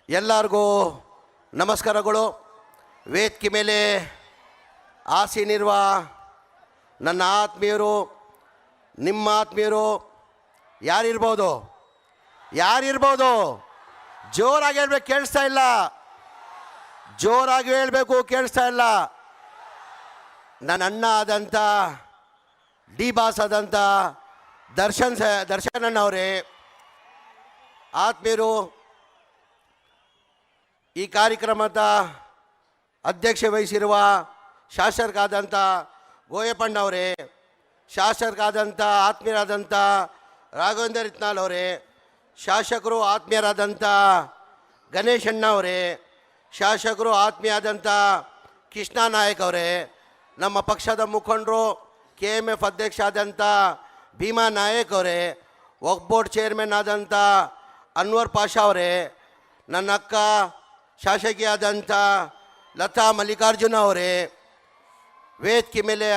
ಎಲ್ಲರಿಗೂ ನಮಸ್ಕಾರಗಳು. ವೇದಿಕೆ ಮೇಲೆ ಆಸೀನಿರುವ ನನ್ನ ಆತ್ಮೀಯರು, ನಿಮ್ಮ ಆತ್ಮೀಯರು ಯಾರಿರ್ಬೋದು? ಜೋರಾಗಿ ಹೇಳ್ಬೇಕು, ಕೇಳಿಸ್ತಾ ಇಲ್ಲ. ಜೋರಾಗಿ ಹೇಳಬೇಕು, ಕೇಳಿಸ್ತಾ ಇಲ್ಲ. ನನ್ನ ಅಣ್ಣ ಆದಂಥ ಡಿ ಬಾಸ್ ಆದಂಥ ದರ್ಶನ್ ಅಣ್ಣವರೇ, ಆತ್ಮೀಯರು, ಈ ಕಾರ್ಯಕ್ರಮದ ಅಧ್ಯಕ್ಷ ವಹಿಸಿರುವ ಶಾಸಕರಾದಂಥ ಗೋಯಪ್ಪಣ್ಣವರೇ, ಶಾಸಕರಾದಂಥ ಆತ್ಮೀಯರಾದಂಥ ರಾಘವೇಂದ್ರ ಇತ್ನಾಳ್ ಅವರೇ, ಶಾಸಕರು ಆತ್ಮೀಯರಾದಂಥ ಗಣೇಶಣ್ಣ ಅವರೇ, ಶಾಸಕರು ಆತ್ಮೀಯರಾದಂಥ ಕೃಷ್ಣ ನಾಯಕ್ ಅವರೇ, ನಮ್ಮ ಪಕ್ಷದ ಮುಖಂಡರು KMF ಅಧ್ಯಕ್ಷ ಆದಂಥ ಭೀಮಾ ನಾಯಕ್ ಅವರೇ, ವಕ್ಫ್ ಬೋರ್ಡ್ ಚೇರ್ಮನ್ ಆದಂಥ ಅನ್ವರ್ ಪಾಷಾ ಅವರೇ, ನನ್ನ ಅಕ್ಕ ಶಾಸಕಿಯಾದಂಥ ಲತಾ ಮಲ್ಲಿಕಾರ್ಜುನ ಅವರೇ, ವೇದಿಕೆ ಮೇಲೆ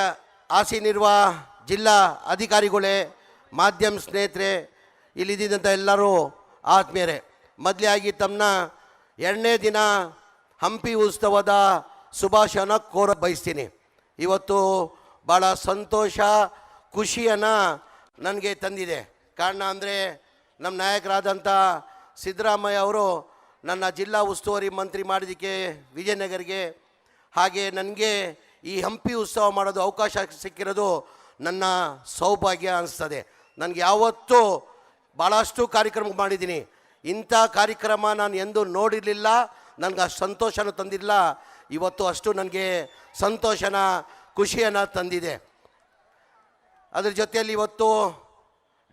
ಆಸೀನಿರುವ ಜಿಲ್ಲಾ ಅಧಿಕಾರಿಗಳೇ, ಮಾಧ್ಯಮ ಸ್ನೇಹಿತರೆ, ಇಲ್ಲಿದ್ದಂಥ ಎಲ್ಲರೂ ಆತ್ಮೀಯರೇ, ಮೊದಲಾಗಿ ತಮ್ಮನ್ನ 2ನೇ ದಿನ ಹಂಪಿ ಉತ್ಸವದ ಶುಭಾಶಯನ ಕೋರ ಬಯಸ್ತೀನಿ. ಇವತ್ತು ಭಾಳ ಸಂತೋಷ, ಖುಷಿಯನ್ನು ನನಗೆ ತಂದಿದೆ. ಕಾರಣ ಅಂದರೆ ನಮ್ಮ ನಾಯಕರಾದಂಥ ಸಿದ್ದರಾಮಯ್ಯ ಅವರು ನನ್ನ ಜಿಲ್ಲಾ ಉಸ್ತುವಾರಿ ಮಂತ್ರಿ ಮಾಡಿದ್ದಕ್ಕೆ ವಿಜಯನಗರಿಗೆ, ಹಾಗೆ ನನಗೆ ಈ ಹಂಪಿ ಉತ್ಸವ ಮಾಡೋದು ಅವಕಾಶ ಸಿಕ್ಕಿರೋದು ನನ್ನ ಸೌಭಾಗ್ಯ ಅನಿಸ್ತದೆ. ನನಗೆ ಯಾವತ್ತೂ ಭಾಳಷ್ಟು ಕಾರ್ಯಕ್ರಮ ಮಾಡಿದ್ದೀನಿ, ಇಂಥ ಕಾರ್ಯಕ್ರಮ ನಾನು ಎಂದೂ ನೋಡಿರಲಿಲ್ಲ. ನನಗೆ ಅಷ್ಟು ಸಂತೋಷನೂ ತಂದಿಲ್ಲ. ಇವತ್ತು ಅಷ್ಟು ನನಗೆ ಸಂತೋಷನ, ಖುಷಿಯನ್ನು ತಂದಿದೆ. ಅದ್ರ ಜೊತೆಯಲ್ಲಿ ಇವತ್ತು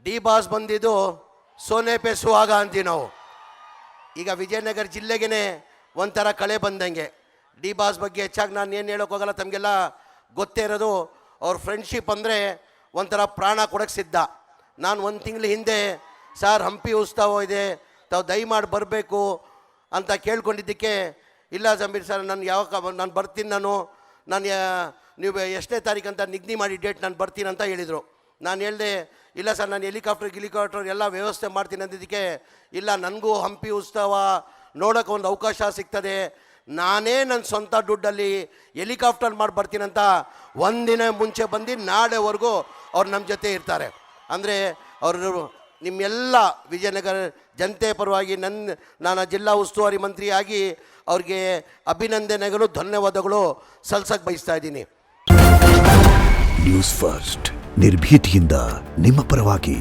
ಡಿ ಬಾಸ್ ಬಂದಿದ್ದು ಸೋನೆ ಪೆ ಸುಹಾಗ ಅಂತೀವಿ ನಾವು. ಈಗ ವಿಜಯನಗರ ಜಿಲ್ಲೆಗೇ ಒಂಥರ ಕಳೆ ಬಂದಂಗೆ. ಡಿ ಬಾಸ್ ಬಗ್ಗೆ ಹೆಚ್ಚಾಗಿ ನಾನು ಏನು ಹೇಳೋಕ್ಕೋಗಲ್ಲ, ತಮಗೆಲ್ಲ ಗೊತ್ತೇ ಇರೋದು. ಅವ್ರ ಫ್ರೆಂಡ್ಶಿಪ್ ಅಂದರೆ ಒಂಥರ ಪ್ರಾಣ ಕೊಡೋಕ್ಕೆ ಸಿದ್ಧ. ನಾನು 1 ತಿಂಗಳ ಹಿಂದೆ ಸರ್ ಹಂಪಿ ಉತ್ಸವ ಇದೆ, ತಾವು ದಯಮಾಡಿ ಬರಬೇಕು ಅಂತ ಕೇಳ್ಕೊಂಡಿದ್ದಕ್ಕೆ, ಇಲ್ಲ ಜಮೀರ್ ಸರ್ ನಾನು ನಾನು ಬರ್ತೀನಿ, ನೀವು ಎಷ್ಟನೇ ತಾರೀಕು ಅಂತ ನಿಗದಿ ಮಾಡಿ ಡೇಟ್ ನಾನು ಬರ್ತೀನಿ ಅಂತ ಹೇಳಿದರು. ನಾನು ಹೇಳಿದೆ, ಇಲ್ಲ ಸರ್ ನಾನು ಹೆಲಿಕಾಪ್ಟರ್ ಎಲ್ಲ ವ್ಯವಸ್ಥೆ ಮಾಡ್ತೀನಿ ಅಂದಿದ್ದಕ್ಕೆ, ಇಲ್ಲ ನನಗೂ ಹಂಪಿ ಉತ್ಸವ ನೋಡೋಕೆ ಒಂದು ಅವಕಾಶ ಸಿಗ್ತದೆ, ನಾನೇ ನನ್ನ ಸ್ವಂತ ದುಡ್ಡಲ್ಲಿ ಹೆಲಿಕಾಪ್ಟರ್ ಮಾಡಿ ಬರ್ತೀನಿ ಅಂತ 1 ದಿನ ಮುಂಚೆ ಬಂದು ನಾಳೆವರೆಗೂ ಅವ್ರು ನಮ್ಮ ಜೊತೆ ಇರ್ತಾರೆ. ಅಂದರೆ ಅವರು ನಿಮ್ಮೆಲ್ಲ ವಿಜಯನಗರ ಜನತೆ ಪರವಾಗಿ ನಾನು ಜಿಲ್ಲಾ ಉಸ್ತುವಾರಿ ಮಂತ್ರಿಯಾಗಿ ಅವ್ರಿಗೆ ಅಭಿನಂದನೆಗಳು, ಧನ್ಯವಾದಗಳು ಸಲ್ಲಿಸಕ್ಕೆ ಬಯಸ್ತಾ ಇದ್ದೀನಿ. ನ್ಯೂಸ್ ಫಸ್ಟ್, ನಿರ್ಭೀತಿಯಿಂದ ನಿಮ್ಮ ಪರವಾಗಿ.